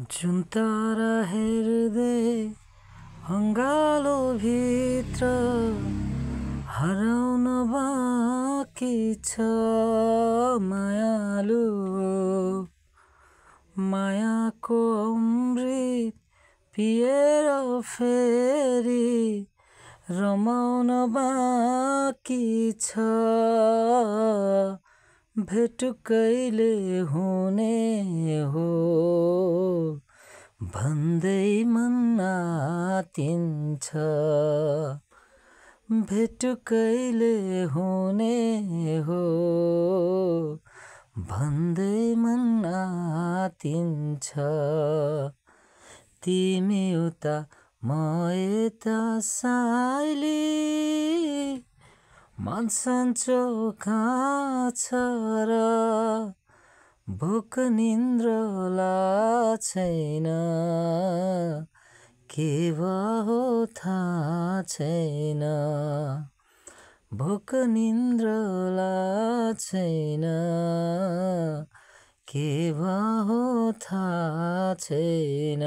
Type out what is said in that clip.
जुन तारा हेर्दै अँगालो भित्र हराउन बाँकी छ मायालु, मायाको अमृत पिएर फेरि रमाउन बाँकी छ। भेट कहिले हुने हो भन्दै मन आतिन्छ, भेट कहिले हुने हो भन्दै मन आतिन्छ। तिमी उता म यता साइली, मन सन्चो कहाँ छ र भोक निन्द्र छैन, के भयो थाहा छैन। भोक निन्द्र छैन, के भयो थाहा छैन।